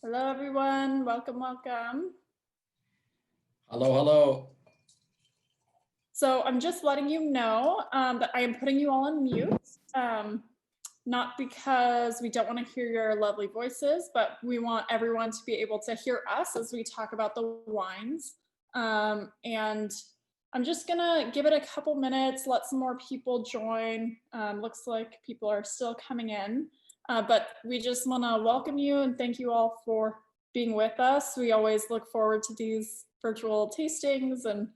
Hello, everyone. Welcome, welcome. Hello, hello. So I'm just letting you know that I am putting you all on mute, not because we don't want to hear your lovely voices, but we want everyone to be able to hear us as we talk about the wines. And I'm just gonna give it a couple minutes, let some more people join. Looks like people are still coming in, but we just want to welcome you and thank you all for being with us. We always look forward to these virtual tastings, and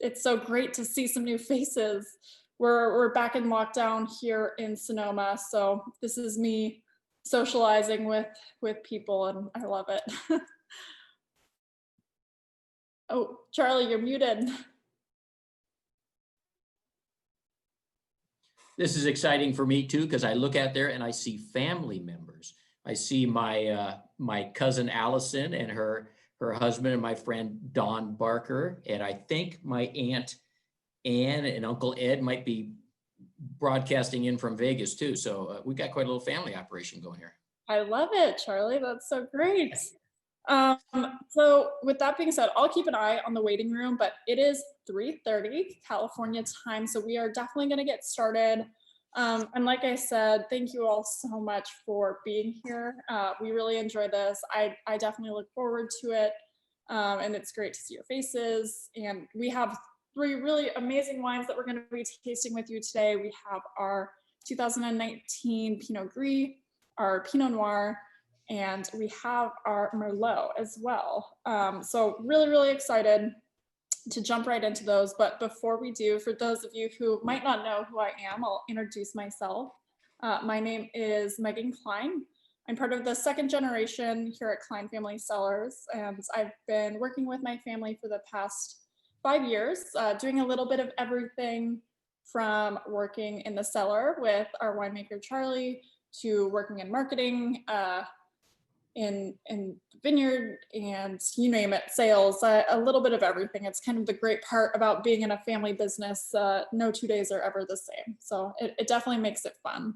it's so great to see some new faces. We're back in lockdown here in Sonoma, so this is me socializing with people, and I love it. Oh, Charlie, you're muted. This is exciting for me too, because I look out there and I see family members. I see my cousin Allison and her husband and my friend Don Barker, and I think my aunt Ann and Uncle Ed might be broadcasting in from Vegas too. So we've got quite a little family operation going here. I love it, Charlie. That's so great. So with that being said, I'll keep an eye on the waiting room, but it is 3:30 California time, so we are definitely going to get started. And like I said, thank you all so much for being here. We really enjoy this. I definitely look forward to it, and it's great to see your faces. And we have three really amazing wines that we're going to be tasting with you today. We have our 2019 Pinot Gris, our Pinot Noir, and we have our Merlot as well. So really excited to jump right into those. But before we do, for those of you who might not know who I am, I'll introduce myself. My name is Megan Klein. I'm part of the second generation here at Klein Family Cellars, and I've been working with my family for the past 5 years, doing a little bit of everything from working in the cellar with our winemaker Charlie to working in marketing, in the vineyard, and you name it, sales, a little bit of everything. It's kind of the great part about being in a family business. No 2 days are ever the same. So it definitely makes it fun.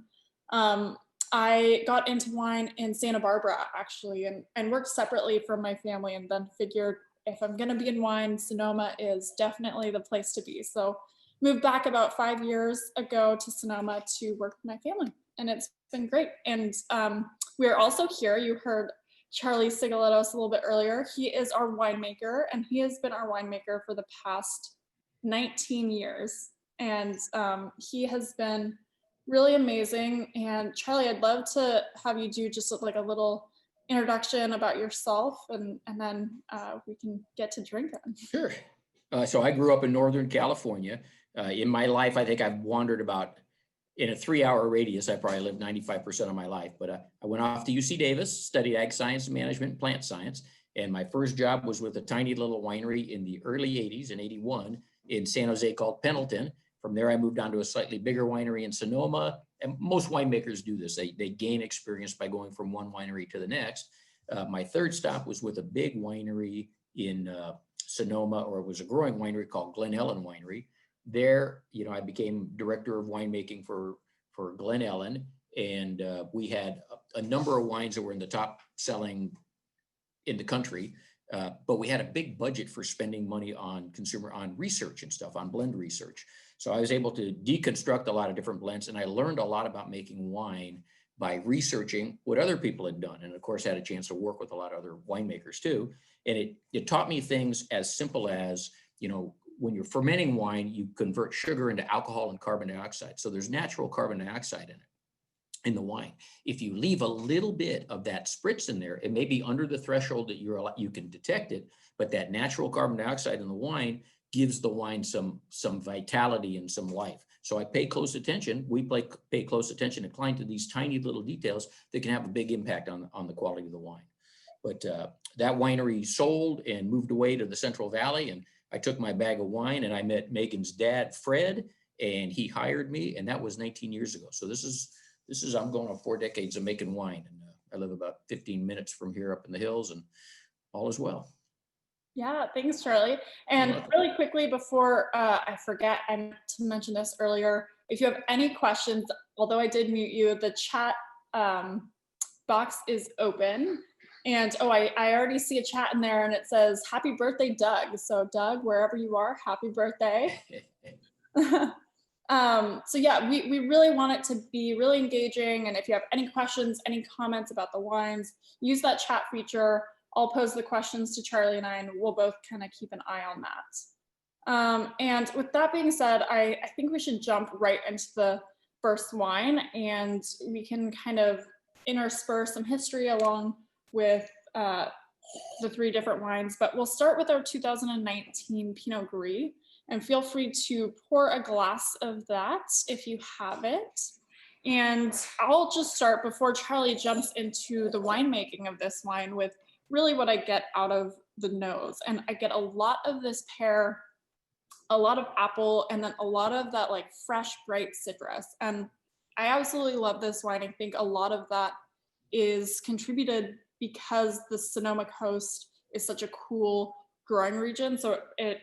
I got into wine in Santa Barbara actually, and worked separately from my family, and then figured if I'm gonna be in wine, Sonoma is definitely the place to be. So moved back about 5 years ago to Sonoma to work with my family, and it's been great. And we are also here. You heard Charlie Sigalatos a little bit earlier. He is our winemaker, and he has been our winemaker for the past 19 years. And he has been really amazing. And Charlie, I'd love to have you do just like a little introduction about yourself, and then we can get to drinking. Sure. So I grew up in Northern California. In my life, I think I've wandered about in a 3-hour radius. I probably lived 95% of my life, but I went off to UC Davis, studied ag science, management, and plant science. And my first job was with a tiny little winery in the early 80s, in 81, in San Jose called Pendleton. From there, I moved on to a slightly bigger winery in Sonoma. And most winemakers do this. They gain experience by going from one winery to the next. My third stop was with a big winery in Sonoma, or it was a growing winery called Glen Winery. There, I became director of winemaking for Glen, and we had a number of wines that were in the top selling in the country, but we had a big budget for spending money on research and stuff, on blend research. So I was able to deconstruct a lot of different blends, and I learned a lot about making wine by researching what other people had done, and of course had a chance to work with a lot of other winemakers too. And it taught me things as simple as, when you're fermenting wine, you convert sugar into alcohol and carbon dioxide. So there's natural carbon dioxide in the wine. If you leave a little bit of that spritz in there, it may be under the threshold that you can detect it, but that natural carbon dioxide in the wine gives the wine some vitality and some life. So I pay close attention. We pay close attention at Klein to these tiny little details that can have a big impact on the quality of the wine. But that winery sold and moved away to the Central Valley, and I took my bag of wine and I met Megan's dad, Fred, and he hired me, and that was 19 years ago. So this is I'm going on 4 decades of making wine, and I live about 15 minutes from here up in the hills, and all is well. Yeah, thanks, Charlie. And really quickly before I forget, I meant to mention this earlier. If you have any questions, although I did mute you, the chat box is open. And oh, I already see a chat in there and it says, happy birthday, Doug. So Doug, wherever you are, happy birthday. So yeah, we really want it to be really engaging. And if you have any questions, any comments about the wines, use that chat feature. I'll pose the questions to Charlie and I, and we'll both kind of keep an eye on that. And with that being said, I think we should jump right into the first wine, and we can kind of intersperse some history along with the three different wines. But we'll start with our 2019 Pinot Gris, and feel free to pour a glass of that if you have it. And I'll just start before Charlie jumps into the winemaking of this wine with really what I get out of the nose. And I get a lot of this pear, a lot of apple, and then a lot of that like fresh, bright citrus. And I absolutely love this wine. I think a lot of that is contributed because the Sonoma coast is such a cool growing region. So it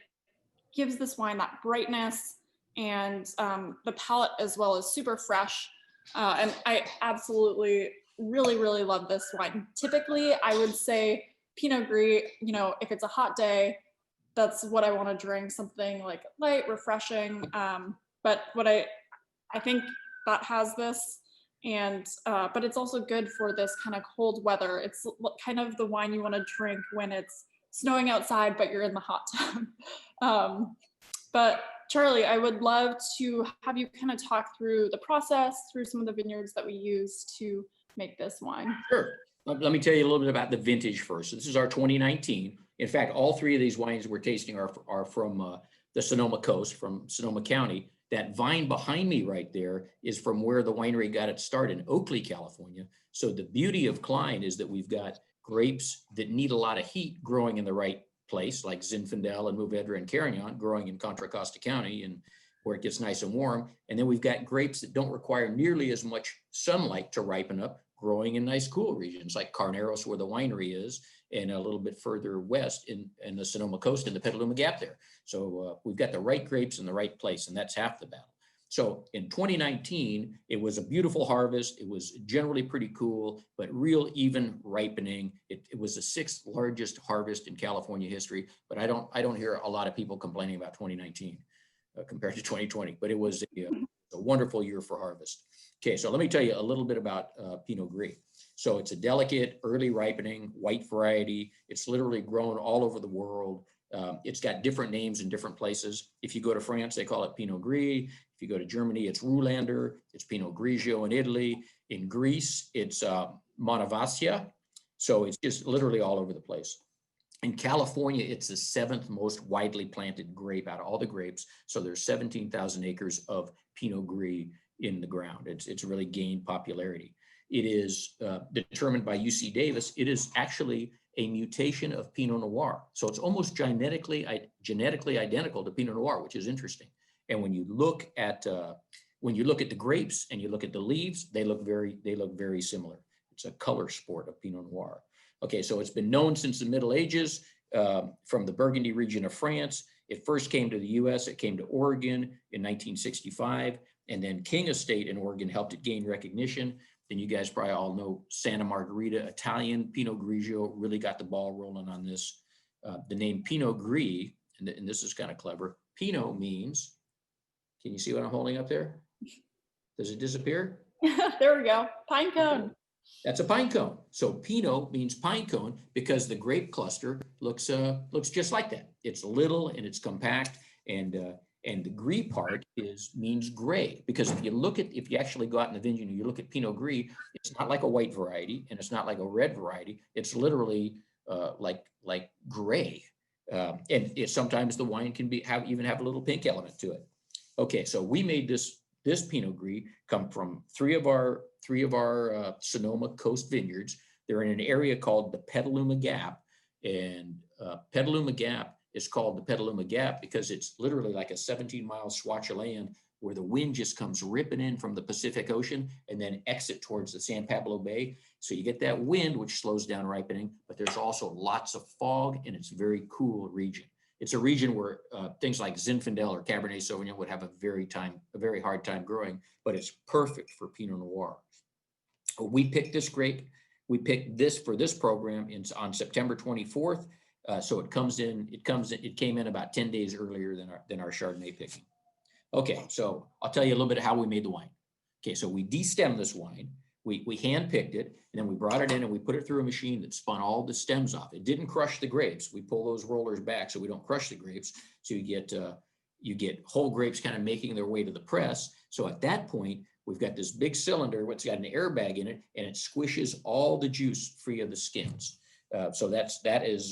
gives this wine that brightness, and the palate as well is super fresh. And I absolutely really love this wine. Typically, I would say Pinot Gris, you know, if it's a hot day, that's what I want to drink, something like light, refreshing. But what I think that has this, and but it's also good for this kind of cold weather. It's kind of the wine you want to drink when it's snowing outside, but you're in the hot tub. But Charlie, I would love to have you kind of talk through the process, through some of the vineyards that we use to make this wine. Sure. Let me tell you a little bit about the vintage first. This is our 2019. In fact, all three of these wines we're tasting are from the Sonoma coast, from Sonoma County. That vine behind me right there is from where the winery got its start in Oakley, California. So the beauty of Klein is that we've got grapes that need a lot of heat growing in the right place, like Zinfandel and Mourvedre and Carignan growing in Contra Costa County and where it gets nice and warm. And then we've got grapes that don't require nearly as much sunlight to ripen up, growing in nice cool regions like Carneros, where the winery is, and a little bit further west in the Sonoma coast in the Petaluma Gap there. So we've got the right grapes in the right place, and that's half the battle. So in 2019, it was a beautiful harvest. It was generally pretty cool, but real even ripening. It was the sixth largest harvest in California history, but I don't hear a lot of people complaining about 2019 compared to 2020, but it was a wonderful year for harvest. Okay, so let me tell you a little bit about Pinot Gris. So it's a delicate, early ripening, white variety. It's literally grown all over the world. It's got different names in different places. If you go to France, they call it Pinot Gris. If you go to Germany, it's Roulander. It's Pinot Grigio in Italy. In Greece, it's Montevassia. So it's just literally all over the place. In California, it's the seventh most widely planted grape out of all the grapes. So there's 17,000 acres of Pinot Gris in the ground. It's really gained popularity. It is determined by UC Davis. It is actually a mutation of Pinot Noir. So it's almost genetically identical to Pinot Noir, which is interesting. And when you look at the grapes and you look at the leaves, they look very similar. It's a color sport of Pinot Noir. Okay, so it's been known since the Middle Ages from the Burgundy region of France. It first came to the US, it came to Oregon in 1965, and then King Estate in Oregon helped it gain recognition. Then you guys probably all know Santa Margherita Italian Pinot Grigio really got the ball rolling on this. The name Pinot Gris, and this is kind of clever, Pinot means, can you see what I'm holding up there? Does it disappear? There we go, pine cone. That's a pine cone. So Pinot means pine cone because the grape cluster looks just like that. It's little and it's compact, and the Gris part means gray, because if you actually go out in the vineyard and you look at Pinot Gris, it's not like a white variety and it's not like a red variety. It's literally like gray, and sometimes the wine can even have a little pink element to it. Okay, so we made this Pinot Gris come from three of our Sonoma coast vineyards. They're in an area called the Petaluma Gap, and Petaluma Gap is called the Petaluma Gap because it's literally like a 17-mile swatch of land where the wind just comes ripping in from the Pacific Ocean and then exit towards the San Pablo Bay. So you get that wind, which slows down ripening, but there's also lots of fog, and it's a very cool region. It's a region where things like Zinfandel or Cabernet Sauvignon would have a very hard time growing, but it's perfect for Pinot Noir. We picked this grape We picked this for this program on September 24th. So it came in about 10 days earlier than our Chardonnay picking. Okay, so I'll tell you a little bit of how we made the wine. Okay, so we destemmed this wine. We hand picked it, and then we brought it in and we put it through a machine that spun all the stems off. It didn't crush the grapes. We pull those rollers back so we don't crush the grapes. So you get whole grapes kind of making their way to the press. So at that point, we've got this big cylinder, what's got an airbag in it, and it squishes all the juice free of the skins. So that is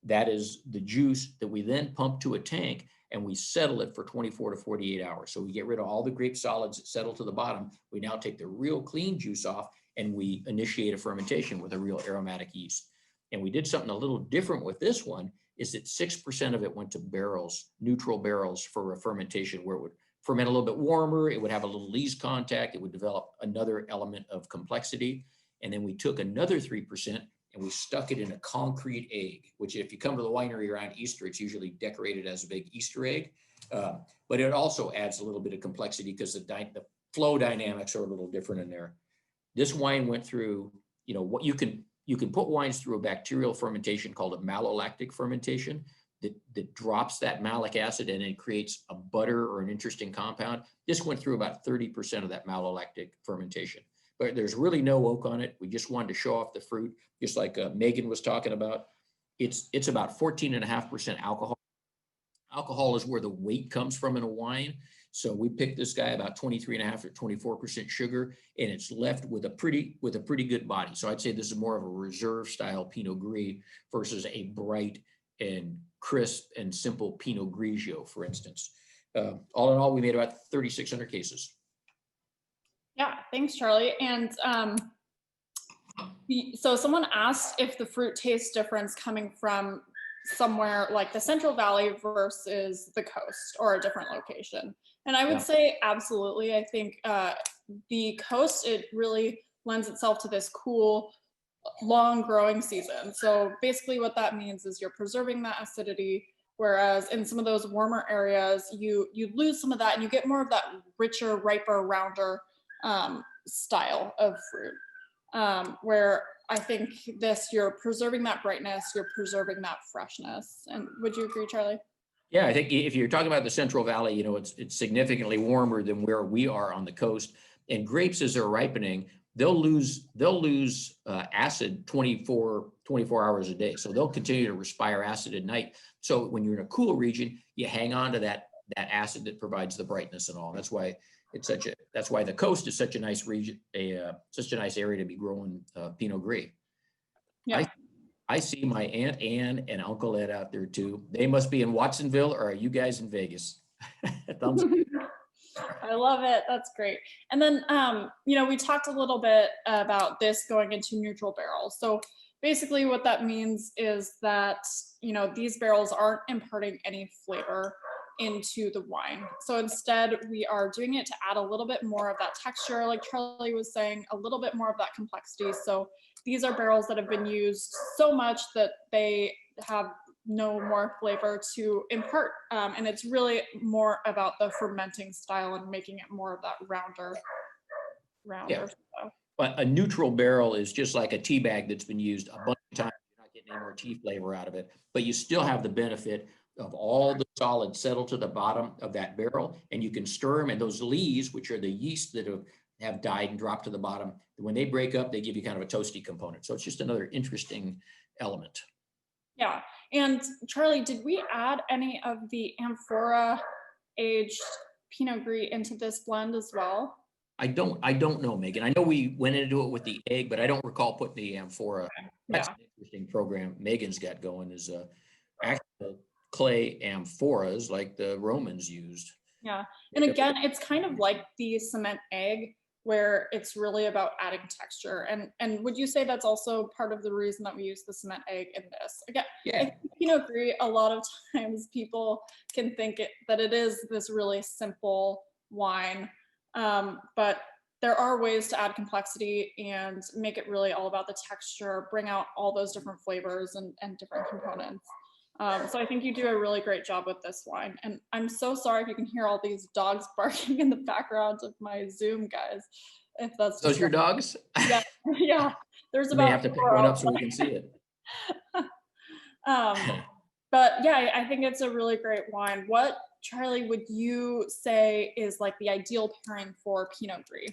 the juice that we then pump to a tank, and we settle it for 24 to 48 hours. So we get rid of all the grape solids that settle to the bottom. We now take the real clean juice off, and we initiate a fermentation with a real aromatic yeast. And we did something a little different with this one, is that 6% of it went to barrels, neutral barrels, for a fermentation where it would ferment a little bit warmer. It would have a little lees contact. It would develop another element of complexity. And then we took another 3% and we stuck it in a concrete egg, which if you come to the winery around Easter, it's usually decorated as a big Easter egg. But it also adds a little bit of complexity because the flow dynamics are a little different in there. This wine went through, what you can put wines through a bacterial fermentation called a malolactic fermentation that drops that malic acid and it creates a butter or an interesting compound. This went through about 30% of that malolactic fermentation. But there's really no oak on it. We just wanted to show off the fruit, just like Megan was talking about. It's about 14.5% alcohol. Alcohol is where the weight comes from in a wine. So we picked this guy about 23.5 or 24% sugar, and it's left with a pretty good body. So I'd say this is more of a reserve style Pinot Gris versus a bright and crisp and simple Pinot Grigio, for instance. All in all, we made about 3,600 cases. Yeah, thanks, Charlie. And so someone asked if the fruit taste difference coming from somewhere like the Central Valley versus the coast or a different location. And I would say absolutely. I think the coast, it really lends itself to this cool, long growing season. So basically what that means is you're preserving that acidity, whereas in some of those warmer areas, you lose some of that and you get more of that richer, riper, rounder style of fruit, where I think you're preserving that brightness, you're preserving that freshness. And would you agree, Charlie? Yeah, I think if you're talking about the Central Valley, it's significantly warmer than where we are on the coast. And grapes, as they're ripening, they'll lose acid 24 hours a day. So they'll continue to respire acid at night. So when you're in a cool region, you hang on to that acid that provides the brightness and all. That's why the coast is such a nice region, such a nice area to be growing Pinot Gris. Yeah. I see my Aunt Ann and Uncle Ed out there too. They must be in Watsonville, or are you guys in Vegas? Thumbs up. I love it. That's great. And then, we talked a little bit about this going into neutral barrels. So basically what that means is that, these barrels aren't imparting any flavor into the wine. So instead we are doing it to add a little bit more of that texture, like Charlie was saying, a little bit more of that complexity. So these are barrels that have been used so much that they have no more flavor to impart. And it's really more about the fermenting style and making it more of that rounder Yeah. stuff. But a neutral barrel is just like a tea bag that's been used a bunch of times. You're not getting any more tea flavor out of it, but you still have the benefit of all the solids settle to the bottom of that barrel, and you can stir them, and those lees, which are the yeast that have died and dropped to the bottom, when they break up, they give you kind of a toasty component. So it's just another interesting element. Yeah. And Charlie, did we add any of the amphora aged Pinot Gris into this blend as well? I don't know, Megan. I know we went into it with the egg, but I don't recall putting the amphora. That's an interesting program Megan's got going, is actual clay amphoras like the Romans used. Yeah. And again, it's kind of like the cement egg, where it's really about adding texture. And would you say that's also part of the reason that we use the cement egg in this? Again, yeah. I think Pinot Gris, a lot of times people can think that it is this really simple wine, but there are ways to add complexity and make it really all about the texture, bring out all those different flavors and different components. So I think you do a really great job with this wine. And I'm so sorry if you can hear all these dogs barking in the background of my Zoom, guys. if that's Those your dogs? yeah, yeah. There's You may about have to pick 4 one up so we outside. can see it. Um, but yeah, I think it's a really great wine. What, Charlie, would you say is like the ideal pairing for Pinot Gris?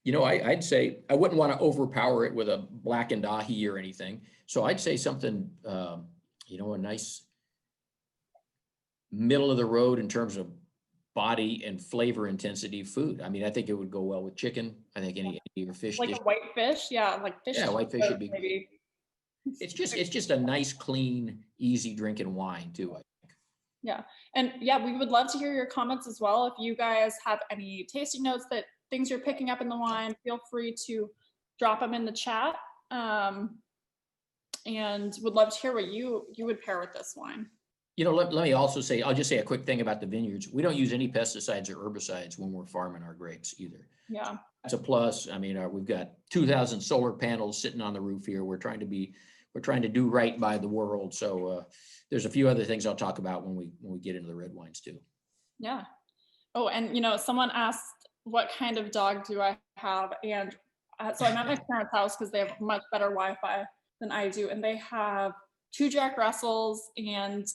You know, I'd say I wouldn't want to overpower it with a black and dahi or anything. So I'd say something, you know, a nice middle of the road in terms of body and flavor intensity food. I mean, I think it would go well with chicken. I think any of your fish Like dish. a white fish? Yeah, like fish Yeah, whitefish tacos would be great. maybe. It's just a nice, clean, easy drinking wine too. Yeah. And yeah, we would love to hear your comments as well. If you guys have any tasting notes that things you're picking up in the wine, feel free to drop them in the chat. And would love to hear what you would pair with this wine. You know, let me also say, I'll just say a quick thing about the vineyards. We don't use any pesticides or herbicides when we're farming our grapes either. Yeah. That's a plus. I mean, we've got 2,000 solar panels sitting on the roof here. We're trying to do right by the world. So there's a few other things I'll talk about when we get into the red wines too. Yeah. Oh, and you know, someone asked what kind of dog do I have, and so I'm at my parents' house because they have much better Wi-Fi than I do, and they have 2 Jack Russells and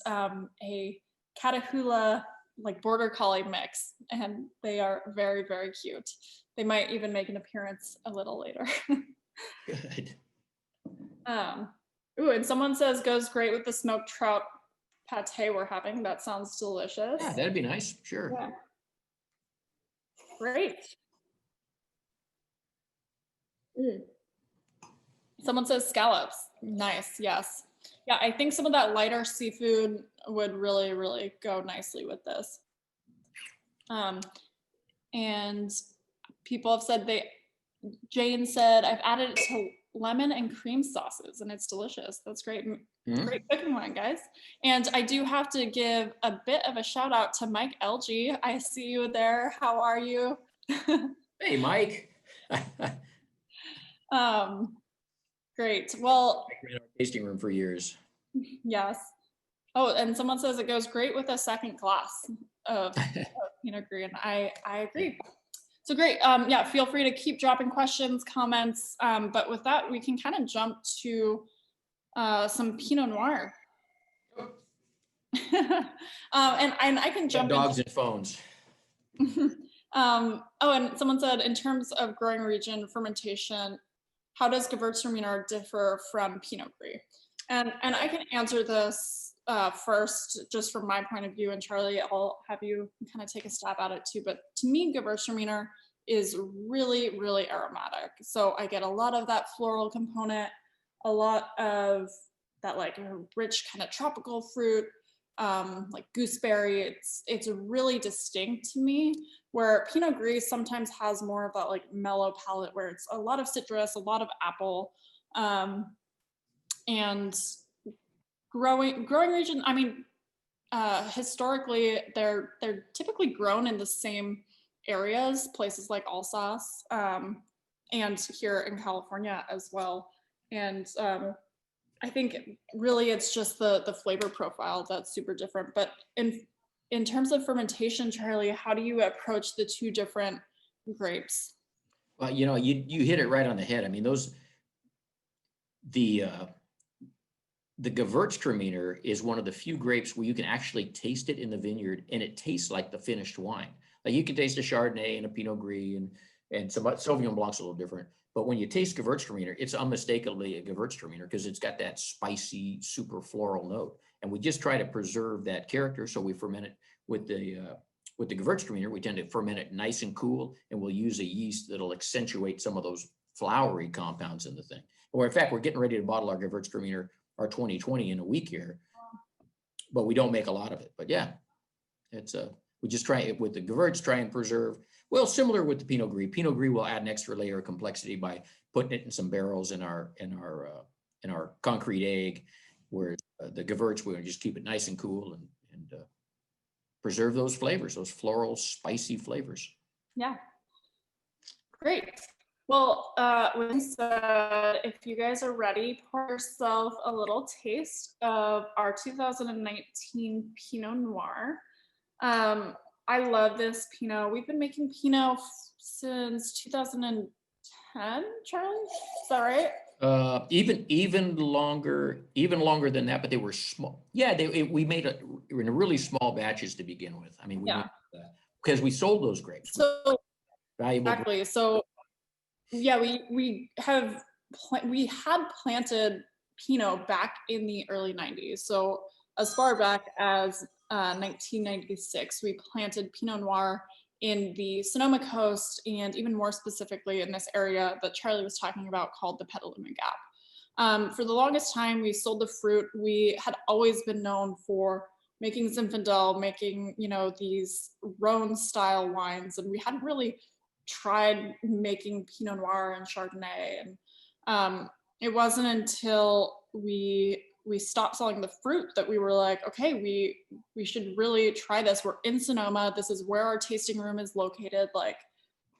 a Catahoula like border collie mix, and they are very, very cute. They might even make an appearance a little later. Good. Ooh, and someone says goes great with the smoked trout pate we're having. That sounds delicious. Yeah, that'd be nice. Sure. Yeah. Great. Someone says scallops. Nice. Yes. Yeah, I think some of that lighter seafood would really, really go nicely with this. And people have said Jane said, I've added it to lemon and cream sauces and it's delicious. That's great. Great cooking wine, guys. And I do have to give a bit of a shout out to Mike LG. I see you there. How are you? Hey, Mike. Great. Well, I've been in our tasting room for years. yes. Oh, and someone says it goes great with a second glass of Pinot Gris, and I agree. So great. Yeah, feel free to keep dropping questions, comments. But with that, we can kind of jump to some Pinot Noir. And I can jump dogs and phones. Oh, and someone said, in terms of growing region fermentation, how does Gewürztraminer differ from Pinot Gris? And I can answer this first, just from my point of view, and Charlie, I'll have you kind of take a stab at it too. But to me, Gewürztraminer is really, really aromatic. So I get a lot of that floral component, a lot of that like rich kind of tropical fruit, like gooseberry. It's really distinct to me, where Pinot Gris sometimes has more of that like mellow palate where it's a lot of citrus, a lot of apple, and growing region. I mean, historically, they're typically grown in the same areas, places like Alsace, and here in California as well. And I think really it's just the flavor profile that's super different. But in terms of fermentation, Charlie, how do you approach the 2 different grapes? Well, you know, you hit it right on the head. I mean, the Gewürztraminer is one of the few grapes where you can actually taste it in the vineyard and it tastes like the finished wine. Like you can taste a Chardonnay and a Pinot Gris and some Sauvignon Blanc's a little different. But when you taste Gewürztraminer, it's unmistakably a Gewürztraminer because it's got that spicy, super floral note. And we just try to preserve that character. So we ferment it with the Gewürztraminer. We tend to ferment it nice and cool, and we'll use a yeast that'll accentuate some of those flowery compounds in the thing. Or in fact, we're getting ready to bottle our Gewürztraminer, our 2020 in a week here, but we don't make a lot of it. But yeah, it's we just try it with the Gewürz, try and preserve. Well, similar with the Pinot Gris. Pinot Gris will add an extra layer of complexity by putting it in some barrels in our concrete egg, whereas the Gewürz, we'll just keep it nice and cool and preserve those flavors, those floral, spicy flavors. Yeah, great. Well, with that said, if you guys are ready, pour yourself a little taste of our 2019 Pinot Noir. I love this Pinot. We've been making Pinot since 2010, Charlie. Is that right? Even longer than that, but they were small. Yeah, we made it in really small batches to begin with. I mean, we Yeah. made because we sold those grapes. So Valuable. exactly. So yeah, we had planted Pinot back in the early 90s. So as far back as 1996, we planted Pinot Noir in the Sonoma coast, and even more specifically in this area that Charlie was talking about called the Petaluma Gap. For the longest time, we sold the fruit. We had always been known for making Zinfandel, making, these Rhone style wines, and we hadn't really tried making Pinot Noir and Chardonnay. And it wasn't until we stopped selling the fruit that we were like, okay, we should really try this. We're in Sonoma. This is where our tasting room is located. Like,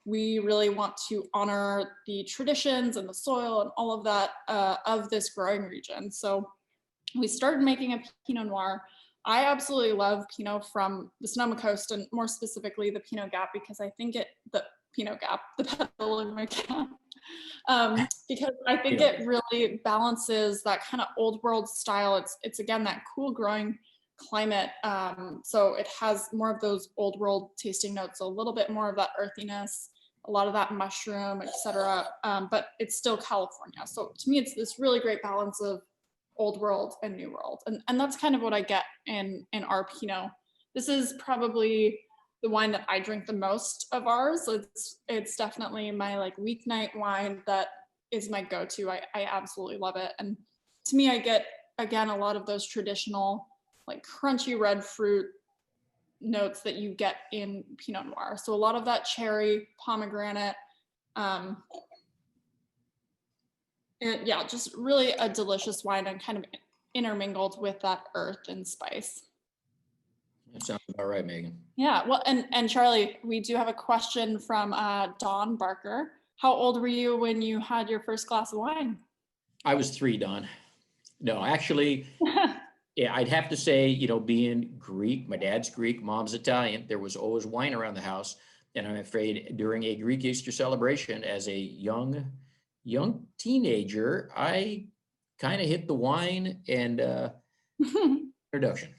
we really want to honor the traditions and the soil and all of that of this growing region. So we started making a Pinot Noir. I absolutely love Pinot from the Sonoma coast, and more specifically the Pinot Gap, because I think the Petaluma Gap, because I think it really balances that kind of old world style. It's again that cool growing climate, so it has more of those old world tasting notes, so a little bit more of that earthiness, a lot of that mushroom, etc. But it's still California. So to me, it's this really great balance of old world and new world, and that's kind of what I get in our Pinot. This is probably the wine that I drink the most of ours. It's definitely my like weeknight wine that is my go-to. I absolutely love it. And to me, I get, again, a lot of those traditional like crunchy red fruit notes that you get in Pinot Noir. So a lot of that cherry, pomegranate, and yeah, just really a delicious wine and kind of intermingled with that earth and spice. That sounds about right, Megan. Yeah, well, and Charlie, we do have a question from Don Barker. How old were you when you had your first glass of wine? I was 3, Don. No, actually, yeah, I'd have to say, being Greek, my dad's Greek, mom's Italian, there was always wine around the house. And I'm afraid during a Greek Easter celebration as a young teenager, I kind of hit the wine and introduction.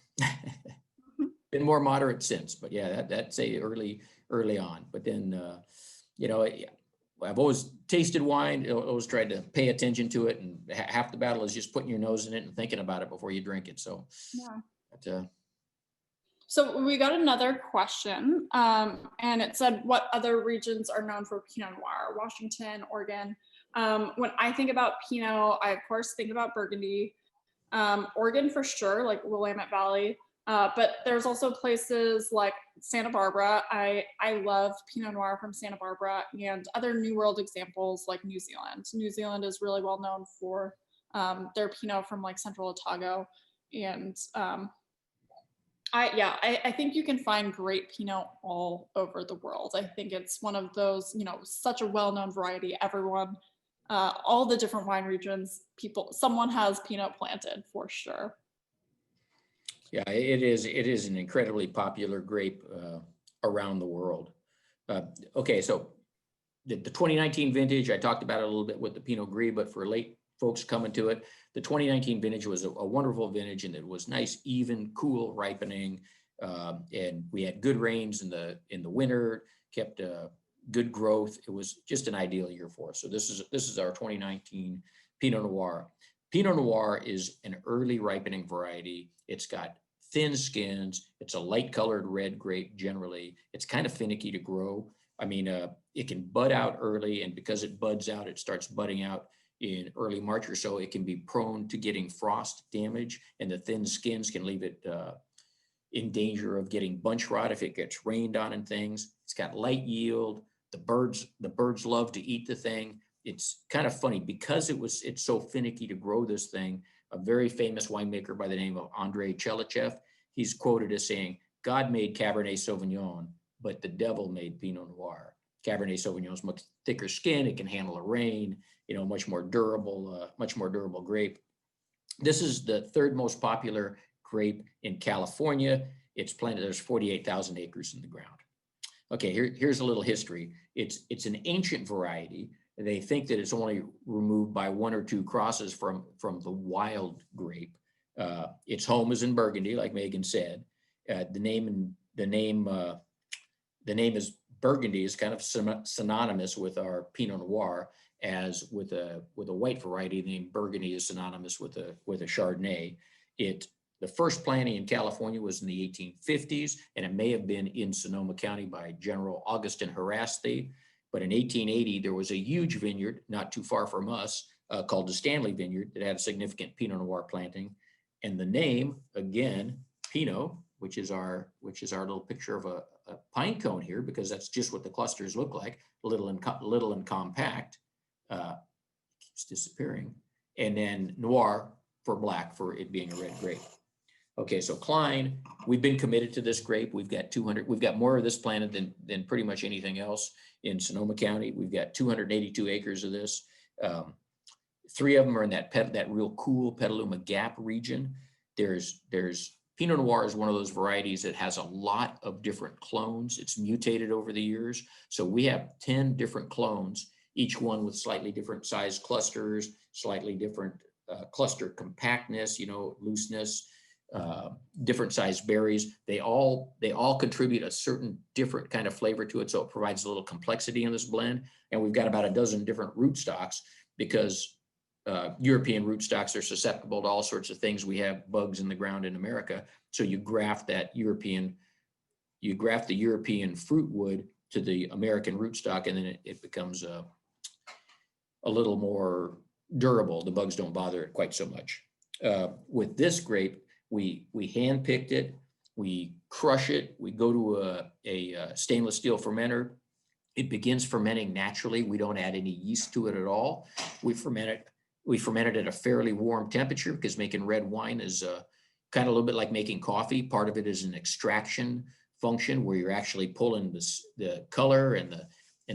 Been more moderate since, but yeah, that's a early on. But then, I've always tasted wine, always tried to pay attention to it, and half the battle is just putting your nose in it and thinking about it before you drink it. So, yeah. But, so we got another question, and it said, what other regions are known for Pinot Noir? Washington, Oregon. When I think about Pinot, I of course think about Burgundy. Oregon for sure, like Willamette Valley. But there's also places like Santa Barbara. I love Pinot Noir from Santa Barbara, and other New World examples like New Zealand. New Zealand is really well known for their Pinot from like Central Otago. And I think you can find great Pinot all over the world. I think it's one of those, such a well-known variety. Everyone, all the different wine regions, someone has Pinot planted for sure. Yeah, it is an incredibly popular grape around the world. Okay, so the 2019 vintage, I talked about it a little bit with the Pinot Gris, but for late folks coming to it, the 2019 vintage was a wonderful vintage, and it was nice, even, cool ripening, and we had good rains in the winter, kept good growth. It was just an ideal year for us. So this is our 2019 Pinot Noir. Pinot Noir is an early ripening variety. It's got thin skins. It's a light colored red grape generally. It's kind of finicky to grow. I mean, it can bud out early, and because it buds out, it starts budding out in early March or so. It can be prone to getting frost damage, and the thin skins can leave it in danger of getting bunch rot if it gets rained on and things. It's got light yield. The birds love to eat the thing. It's kind of funny because it's so finicky to grow this thing. A very famous winemaker by the name of Andrei Chelichev, he's quoted as saying, "God made Cabernet Sauvignon, but the devil made Pinot Noir." Cabernet Sauvignon is much thicker skin. It can handle a rain, much more durable grape. This is the third most popular grape in California. It's planted, there's 48,000 acres in the ground. Okay, here's a little history. It's an ancient variety. They think that it's only removed by 1 or 2 crosses from the wild grape. Its home is in Burgundy, like Megan said. The name is Burgundy is kind of synonymous with our Pinot Noir, as with a white variety named Burgundy is synonymous with a Chardonnay. The first planting in California was in the 1850s, and it may have been in Sonoma County by General Augustin Herasti. But in 1880, there was a huge vineyard not too far from us called the Stanley Vineyard that had a significant Pinot Noir planting. And the name, again, Pinot, which is our little picture of a pine cone here, because that's just what the clusters look like, little and compact, keeps disappearing. And then Noir for black, for it being a red grape. Okay, so Klein, we've been committed to this grape. We've got more of this planted than pretty much anything else in Sonoma County. We've got 282 acres of this. 3 of them are in that real cool Petaluma Gap region. There's Pinot Noir is one of those varieties that has a lot of different clones. It's mutated over the years. So we have 10 different clones, each one with slightly different size clusters, slightly different cluster compactness, looseness, different size berries. They all contribute a certain different kind of flavor to it. So it provides a little complexity in this blend. And we've got about a dozen different rootstocks, because European rootstocks are susceptible to all sorts of things. We have bugs in the ground in America. So you graft the European fruit wood to the American rootstock, and then it becomes a little more durable. The bugs don't bother it quite so much. With this grape, we hand-picked it, we crush it, we go to a stainless steel fermenter. It begins fermenting naturally. We don't add any yeast to it at all. We ferment it at a fairly warm temperature, because making red wine is kind of a little bit like making coffee. Part of it is an extraction function, where you're actually pulling the color and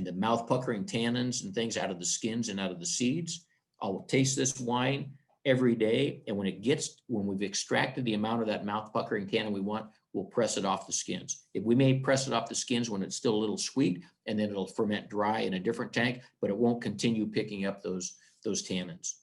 the mouth puckering tannins and things out of the skins and out of the seeds. I'll taste this wine every day, and when we've extracted the amount of that mouth puckering tannin we want, we'll press it off the skins. We may press it off the skins when it's still a little sweet, and then it'll ferment dry in a different tank, but it won't continue picking up those tannins.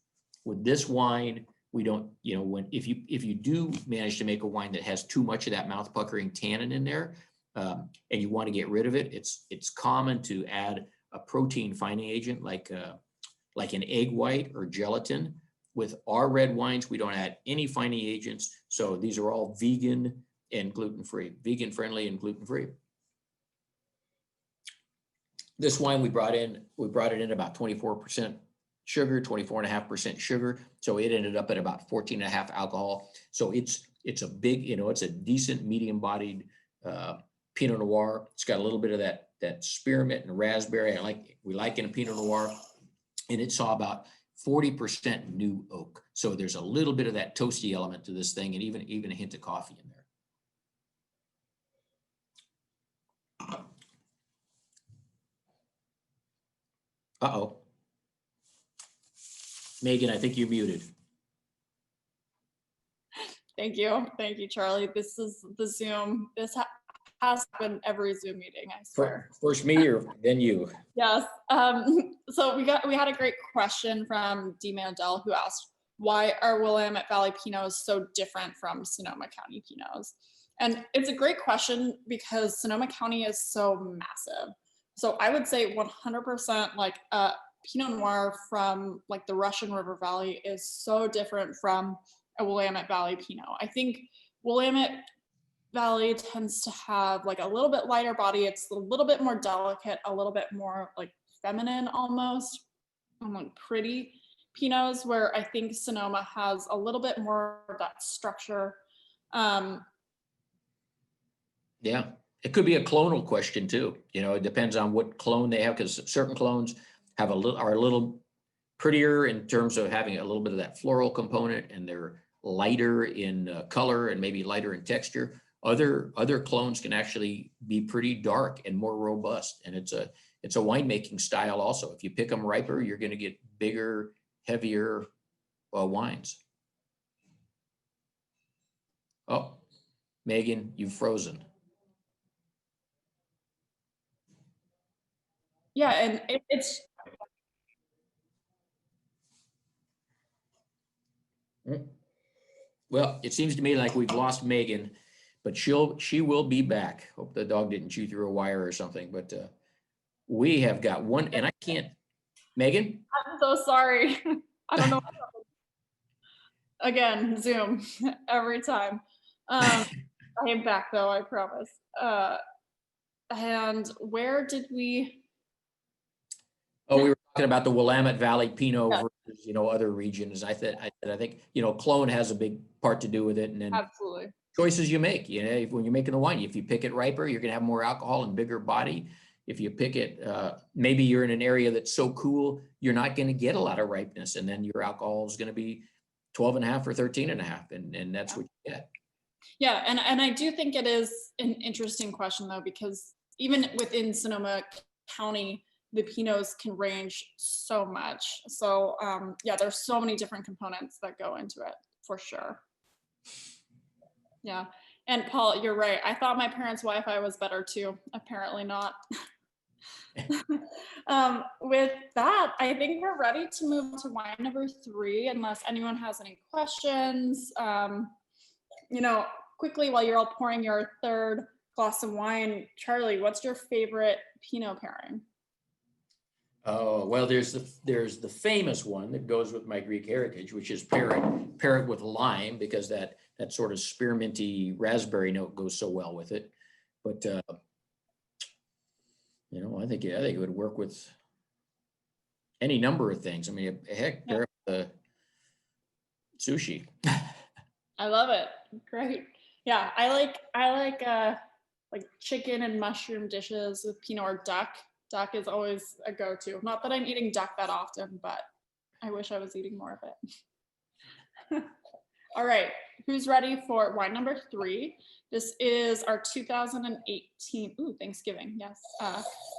With this wine, we don't, if you do manage to make a wine that has too much of that mouth puckering tannin in there, and you want to get rid of it, it's common to add a protein finding agent like an egg white or gelatin. With our red wines, we don't add any finding agents. So these are all vegan and gluten-free, vegan friendly and gluten-free. This wine we brought it in about 24% sugar, 24.5% sugar. So it ended up at about 14.5 alcohol. So it's a big, it's a decent medium-bodied Pinot Noir. It's got a little bit of that spearmint and raspberry. We like in a Pinot Noir, and it saw about 40% new oak. So there's a little bit of that toasty element to this thing, and even a hint of coffee in there. Uh-oh. Megan, I think you're muted. Thank you, Charlie. This is the Zoom. This has been every Zoom meeting, I swear. First me or then you? Yes. So we had a great question from D. Mandel, who asked, why are Willamette Valley Pinots so different from Sonoma County Pinots? And it's a great question, because Sonoma County is so massive. So I would say 100% Pinot Noir from the Russian River Valley is so different from a Willamette Valley Pinot. I think Willamette Valley tends to have a little bit lighter body. It's a little bit more delicate, a little bit more feminine almost, and pretty Pinots, where I think Sonoma has a little bit more of that structure. Yeah, it could be a clonal question too. It depends on what clone they have, because certain clones are a little prettier in terms of having a little bit of that floral component, and they're lighter in color and maybe lighter in texture. Other clones can actually be pretty dark and more robust, and it's a winemaking style also. If you pick them riper, you're going to get bigger, heavier wines. Oh, Megan, you've frozen. Yeah, and it's Well, it seems to me like we've lost Megan, but she will be back. Hope the dog didn't chew through a wire or something, but we have got one, and I can't, Megan? I'm so sorry. I don't know. Again, Zoom every time. I am back though, I promise. And where did we? Oh, we were talking about the Willamette Valley Pinot Yeah. versus, other regions. I think, clone has a big part to do with it. And then Absolutely. choices you make, when you're making the wine, if you pick it riper, you're going to have more alcohol and bigger body. If you pick it, maybe you're in an area that's so cool, you're not going to get a lot of ripeness. And then your alcohol is going to be 12.5 or 13.5. And that's what you get. Yeah, and I do think it is an interesting question though, because even within Sonoma County, the Pinots can range so much. So yeah, there's so many different components that go into it for sure. Yeah, and Paul, you're right. I thought my parents' Wi-Fi was better too. Apparently not. With that, I think we're ready to move to wine number 3, unless anyone has any questions. Quickly while you're all pouring your third glass of wine, Charlie, what's your favorite Pinot pairing? Oh, well, there's the famous one that goes with my Greek heritage, which is parrot with lime, because that sort of spearminty raspberry note goes so well with it. But I think it would work with any number of things. I mean, heck, pair it with sushi. I love it. Great. Yeah, I like chicken and mushroom dishes with Pinot or duck. Duck is always a go-to. Not that I'm eating duck that often, but I wish I was eating more of it. All right, who's ready for wine number 3? This is our 2018, Thanksgiving, yes.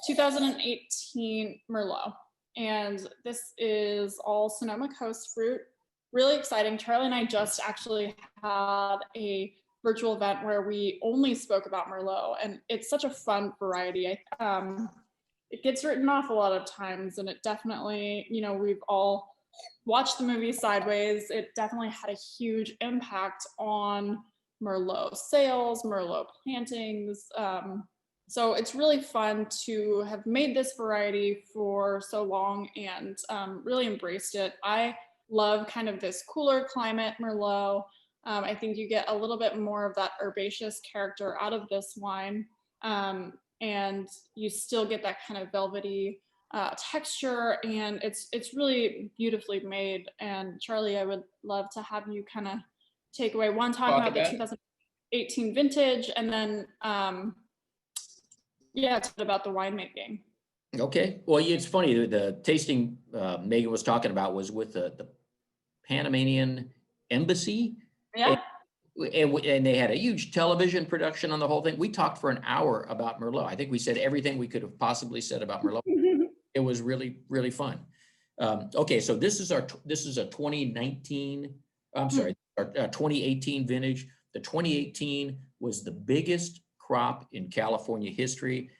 2018 Merlot. And this is all Sonoma Coast fruit. Really exciting. Charlie and I just actually had a virtual event where we only spoke about Merlot, and it's such a fun variety. It gets written off a lot of times, and it definitely, we've all watched the movie Sideways. It definitely had a huge impact on Merlot sales, Merlot plantings. So it's really fun to have made this variety for so long and really embraced it. I love kind of this cooler climate Merlot. I think you get a little bit more of that herbaceous character out of this wine. And you still get that kind of velvety texture, and it's really beautifully made. And Charlie, I would love to have you kind of take away one, talking about the 2018 vintage, and then talk about the winemaking. Okay. Well, it's funny, the tasting Megan was talking about was with the Panamanian embassy. Yeah. And they had a huge television production on the whole thing. We talked for an hour about Merlot. I think we said everything we could have possibly said about Merlot. It was really, really fun. Okay, so this is a 2019. I'm sorry, our 2018 vintage. The 2018 was the biggest crop in California history.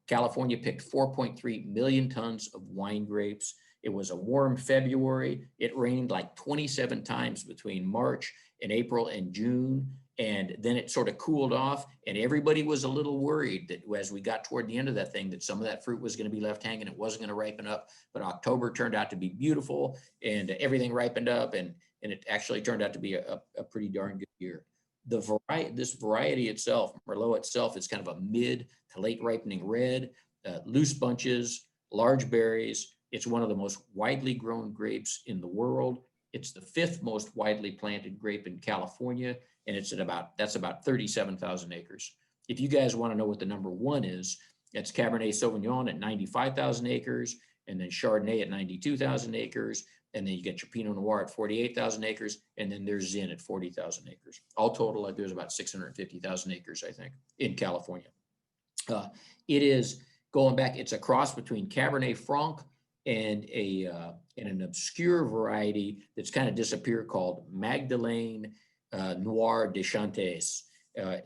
California picked 4.3 million tons of wine grapes. It was a warm February. It rained like 27 times between March and April and June. And then it sort of cooled off, and everybody was a little worried that as we got toward the end of that thing, that some of that fruit was going to be left hanging. It wasn't going to ripen up. But October turned out to be beautiful, and everything ripened up, and it actually turned out to be a pretty darn good year. This variety itself, Merlot itself, is kind of a mid to late ripening red, loose bunches, large berries. It's one of the most widely grown grapes in the world. It's the 5th most widely planted grape in California, and that's about 37,000 acres. If you guys want to know what the number 1 is, it's Cabernet Sauvignon at 95,000 acres, and then Chardonnay at 92,000 acres, and then you get your Pinot Noir at 48,000 acres, and then there's Zin at 40,000 acres. All total, there's about 650,000 acres, I think, in California. It is going back. It's a cross between Cabernet Franc and an obscure variety that's kind of disappeared called Magdalene Noir de Chantes.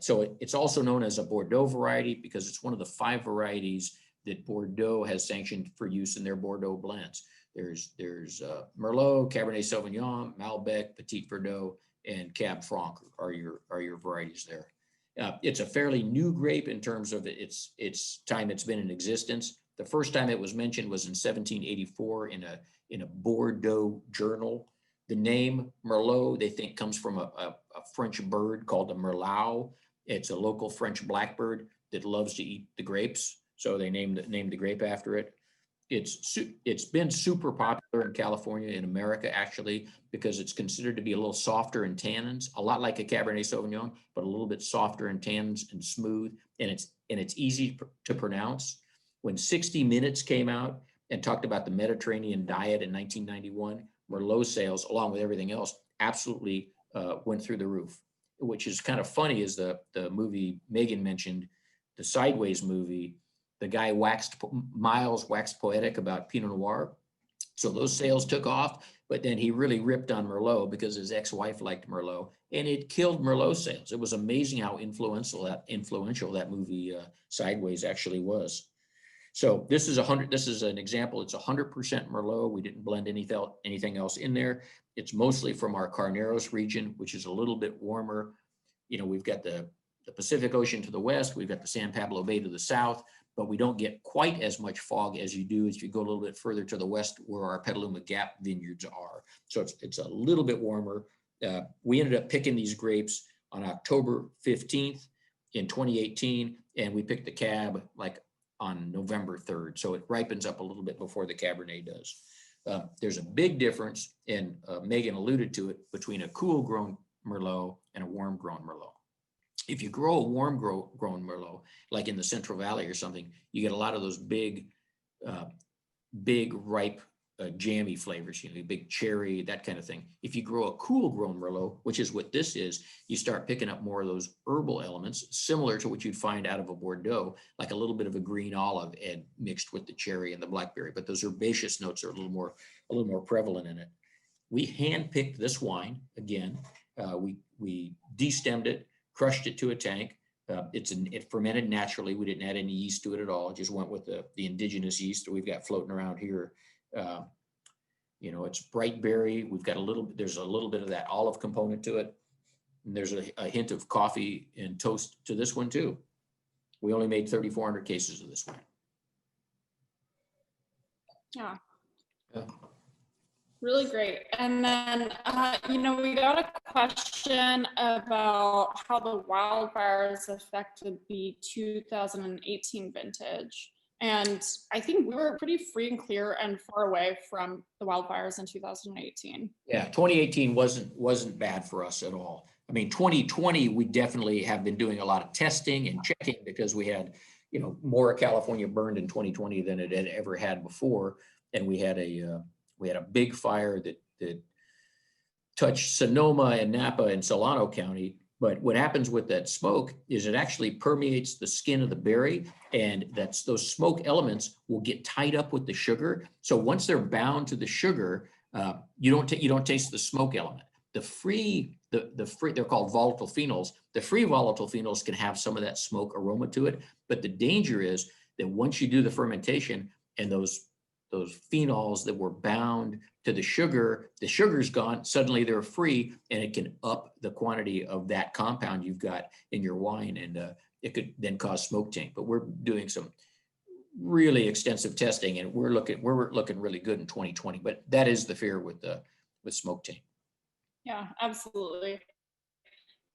So it's also known as a Bordeaux variety because it's one of the 5 varieties that Bordeaux has sanctioned for use in their Bordeaux blends. There's Merlot, Cabernet Sauvignon, Malbec, Petit Verdot, and Cab Franc are your varieties there. It's a fairly new grape in terms of its time it's been in existence. The first time it was mentioned was in 1784 in a Bordeaux journal. The name Merlot, they think, comes from a French bird called a merlot. It's a local French blackbird that loves to eat the grapes, so they named the grape after it. It's been super popular in California, in America, actually, because it's considered to be a little softer in tannins, a lot like a Cabernet Sauvignon, but a little bit softer in tannins and smooth, and it's easy to pronounce. When 60 Minutes came out and talked about the Mediterranean diet in 1991, Merlot sales, along with everything else, absolutely went through the roof. Which is kind of funny, is the movie Megan mentioned, the Sideways movie. The guy Miles waxed poetic about Pinot Noir. So those sales took off, but then he really ripped on Merlot because his ex-wife liked Merlot, and it killed Merlot sales. It was amazing how influential that movie Sideways actually was. So this is an example. It's 100% Merlot. We didn't blend anything else in there. It's mostly from our Carneros region, which is a little bit warmer. You know, we've got the Pacific Ocean to the west. We've got the San Pablo Bay to the south, but we don't get quite as much fog as you do as you go a little bit further to the west where our Petaluma Gap vineyards are. So it's a little bit warmer. We ended up picking these grapes on October 15th in 2018, and we picked the cab like on November 3rd. So it ripens up a little bit before the Cabernet does. There's a big difference, and Megan alluded to it, between a cool grown Merlot and a warm grown Merlot. If you grow a warm grown Merlot, like in the Central Valley or something, you get a lot of those big ripe, jammy flavors, you know, big cherry, that kind of thing. If you grow a cool grown Merlot, which is what this is, you start picking up more of those herbal elements, similar to what you'd find out of a Bordeaux, like a little bit of a green olive and mixed with the cherry and the blackberry. But those herbaceous notes are a little more prevalent in it. We handpicked this wine again. We destemmed it, crushed it to a tank. It fermented naturally. We didn't add any yeast to it at all. It just went with the indigenous yeast that we've got floating around here. You know, it's bright berry. There's a little bit of that olive component to it. And there's a hint of coffee and toast to this one too. We only made 3,400 cases of this wine. Yeah. Really great. And then, you know, we got a question about how the wildfires affected the 2018 vintage. And I think we were pretty free and clear and far away from the wildfires in 2018. Yeah, 2018 wasn't bad for us at all. I mean, 2020, we definitely have been doing a lot of testing and checking because we had, you know, more California burned in 2020 than it had ever had before. And we had a big fire that touched Sonoma and Napa and Solano County. But what happens with that smoke is it actually permeates the skin of the berry, and those smoke elements will get tied up with the sugar. So once they're bound to the sugar, you don't taste the smoke element. The free, they're called volatile phenols. The free volatile phenols can have some of that smoke aroma to it, but the danger is that once you do the fermentation and those phenols that were bound to the sugar's gone, suddenly they're free, and it can up the quantity of that compound you've got in your wine, and it could then cause smoke taint. But we're doing some really extensive testing, and we're looking really good in 2020. But that is the fear with smoke taint. Yeah, absolutely.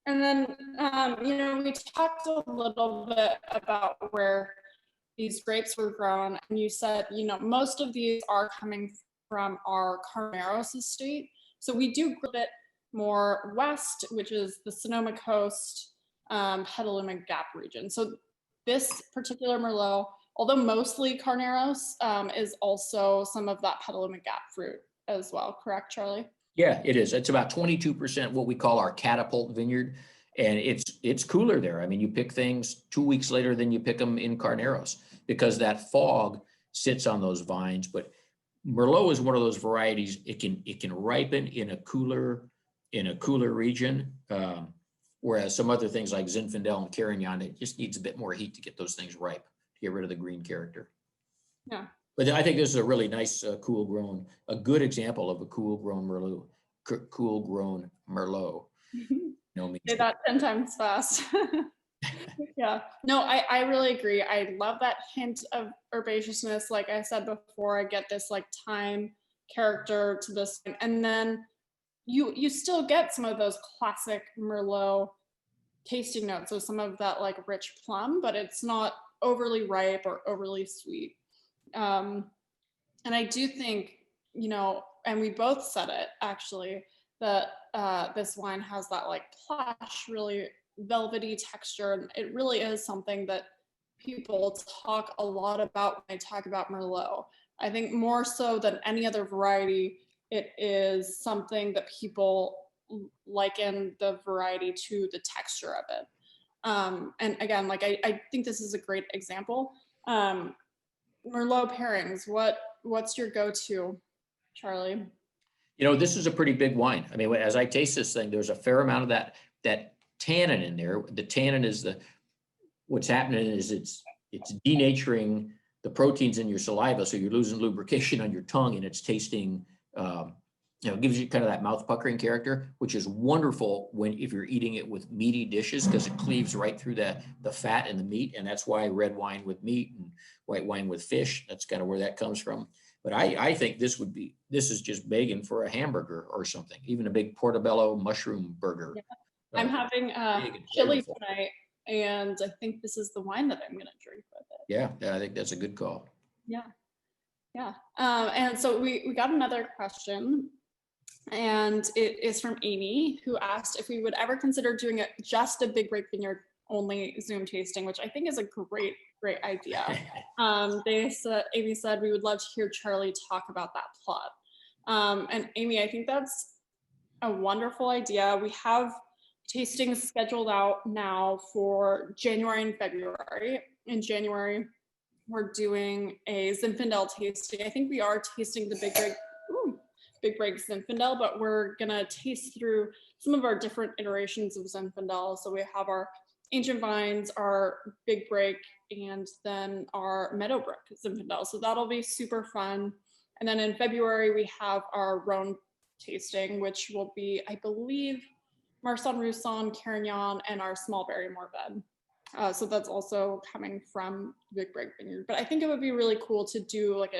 And then, you know, we talked a little bit about where these grapes were grown, and you said, you know, most of these are coming from our Carneros estate. So we do grow a bit more west, which is the Sonoma Coast, Petaluma Gap region. So this particular Merlot, although mostly Carneros, is also some of that Petaluma Gap fruit as well. Correct, Charlie? Yeah, it is. It's about 22% what we call our catapult vineyard. And it's cooler there. I mean, you pick things 2 weeks later than you pick them in Carneros because that fog sits on those vines. But Merlot is one of those varieties. It can ripen in a cooler region. Whereas some other things like Zinfandel and Carignan, it just needs a bit more heat to get those things ripe, to get rid of the green character. Yeah. But I think this is a really nice, cool grown, a good example of a cool grown Merlot, cool grown Merlot. No means Say that 10 times fast. Yeah, no, I really agree. I love that hint of herbaceousness. Like I said before, I get this like thyme character to this, and then you still get some of those classic Merlot tasting notes. So some of that like rich plum, but it's not overly ripe or overly sweet. And I do think, you know, and we both said it actually, that this wine has that like plush, really velvety texture. And it really is something that people talk a lot about when they talk about Merlot. I think more so than any other variety, it is something that people liken the variety to the texture of it. And again, like I think this is a great example. Merlot pairings, what's your go-to, Charlie? You know, this is a pretty big wine. I mean, as I taste this thing, there's a fair amount of that tannin in there. The tannin is what's happening is it's denaturing the proteins in your saliva, so you're losing lubrication on your tongue, and it's tasting, gives you kind of that mouth puckering character, which is wonderful if you're eating it with meaty dishes, because it cleaves right through the fat and the meat, and that's why red wine with meat and white wine with fish, that's kind of where that comes from. But I think this is just begging for a hamburger or something, even a big portobello mushroom burger. Yeah. I'm having chili tonight, and I think this is the wine that I'm going to drink with it. Yeah, I think that's a good call. Yeah, yeah. And so we got another question, and it is from Amy, who asked if we would ever consider doing just a Big Break Vineyard only Zoom tasting, which I think is a great idea. Amy said, we would love to hear Charlie talk about that plot. And Amy, I think that's a wonderful idea. We have tastings scheduled out now for January and February. In January, we're doing a Zinfandel tasting. I think we are tasting the Big Break Zinfandel, but we're gonna taste through some of our different iterations of Zinfandel. So we have our Ancient Vines, our Big Break, and then our Meadowbrook Zinfandel. So that'll be super fun. And then in February, we have our Rhone tasting, which will be, I believe, Marsanne Roussanne, Carignan, and our Small Berry Mourvèdre. So that's also coming from Big Break Vineyard. But I think it would be really cool to do like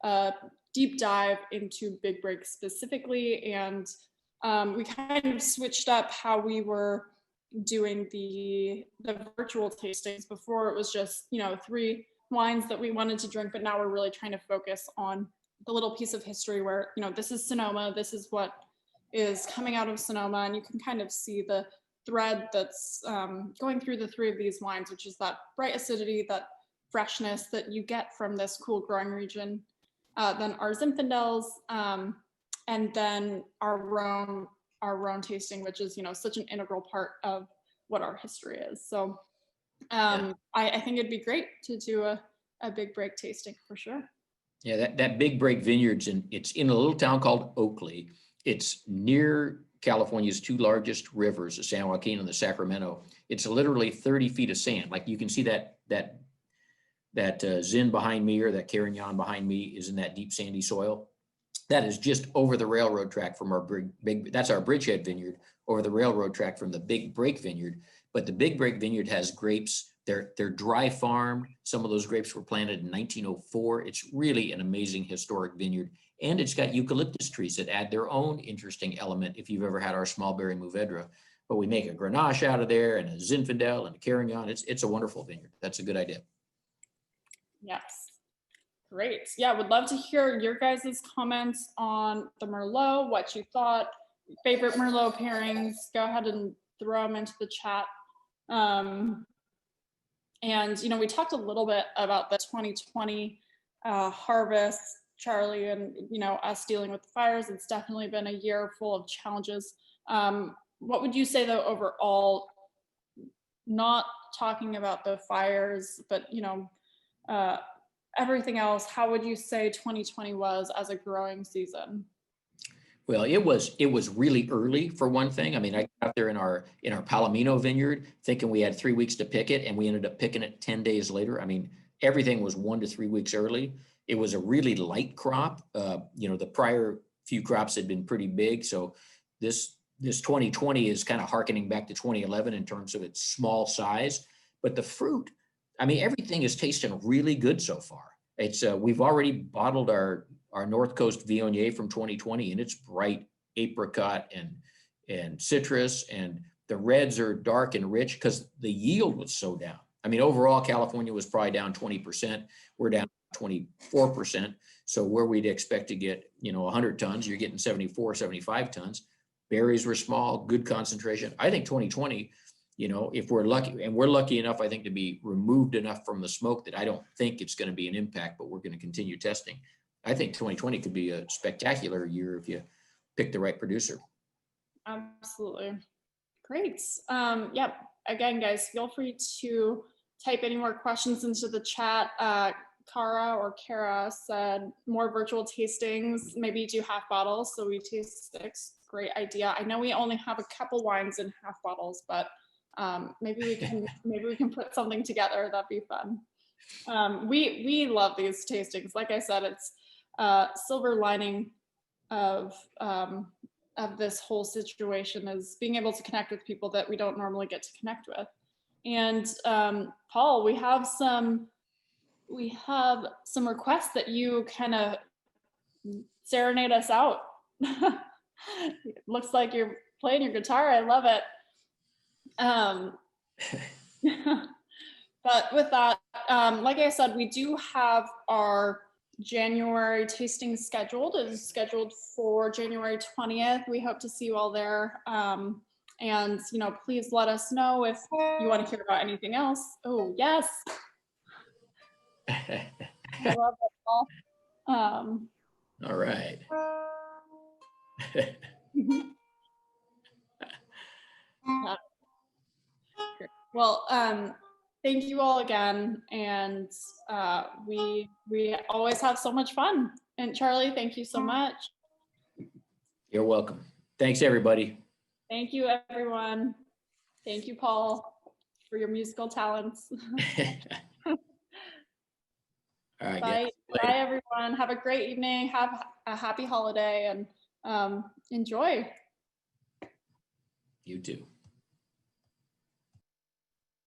a deep dive into Big Break specifically. And we kind of switched up how we were doing the virtual tastings. Before it was just, 3 wines that we wanted to drink, but now we're really trying to focus on the little piece of history where, this is Sonoma, this is what is coming out of Sonoma, and you can kind of see the thread that's going through the 3 of these wines, which is that bright acidity, that freshness that you get from this cool growing region. Then our Zinfandels, and then our Rhone tasting, which is, such an integral part of what our history is. So I think it'd be great to do a Big Break tasting for sure. Yeah, that Big Break Vineyards, it's in a little town called Oakley. It's near California's 2 largest rivers, the San Joaquin and the Sacramento. It's literally 30 feet of sand. Like you can see that Zin behind me, or that Carignan behind me, is in that deep sandy soil. That is just over the railroad track from our that's our Bridgehead Vineyard, over the railroad track from the Big Break Vineyard. But the Big Break Vineyard has grapes. They're dry farmed. Some of those grapes were planted in 1904. It's really an amazing historic vineyard. And it's got eucalyptus trees that add their own interesting element if you've ever had our Small Berry Mourvèdre. But we make a Grenache out of there, and a Zinfandel and a Carignan. It's a wonderful vineyard. That's a good idea. Yes. Great. Yeah, would love to hear your guys' comments on the Merlot, what you thought, favorite Merlot pairings. Go ahead and throw them into the chat. And, we talked a little bit about the 2020 harvest, Charlie, and, us dealing with the fires. It's definitely been a year full of challenges. What would you say, though, overall, not talking about the fires, but, everything else, how would you say 2020 was as a growing season? Well, it was really early for one thing. I mean, I got there in our Palomino vineyard thinking we had 3 weeks to pick it, and we ended up picking it 10 days later. I mean, everything was 1 to 3 weeks early. It was a really light crop. The prior few crops had been pretty big. So this 2020 is kind of harkening back to 2011 in terms of its small size. But the fruit, I mean, everything is tasting really good so far. It's we've already bottled our North Coast Viognier from 2020, and it's bright apricot and citrus, and the reds are dark and rich because the yield was so down. I mean, overall, California was probably down 20%. We're down 24%. So where we'd expect to get, 100 tons, you're getting 74, 75 tons. Berries were small, good concentration. I think 2020, if we're lucky, and we're lucky enough, I think, to be removed enough from the smoke that I don't think it's going to be an impact, but we're going to continue testing. I think 2020 could be a spectacular year if you pick the right producer. Absolutely. Great. Yep. Again, guys, feel free to type any more questions into the chat. Kara said more virtual tastings, maybe do half bottles. So we taste 6. Great idea. I know we only have a couple wines in half bottles, but maybe we can put something together. That'd be fun. We love these tastings. Like I said, it's silver lining of this whole situation is being able to connect with people that we don't normally get to connect with. And Paul, we have some requests that you kind of serenade us out. It looks like you're playing your guitar. I love it. But with that, like I said, we do have our January tasting scheduled. It is scheduled for January 20th. We hope to see you all there. And please let us know if you want to hear about anything else. Oh, yes. I love it, Paul. All right. Well, thank you all again, and we always have so much fun. And Charlie, thank you so much. You're welcome. Thanks, everybody. Thank you, everyone. Thank you, Paul, for your musical talents. All right. Bye, bye, everyone. Have a great evening. Have a happy holiday, and enjoy. You too.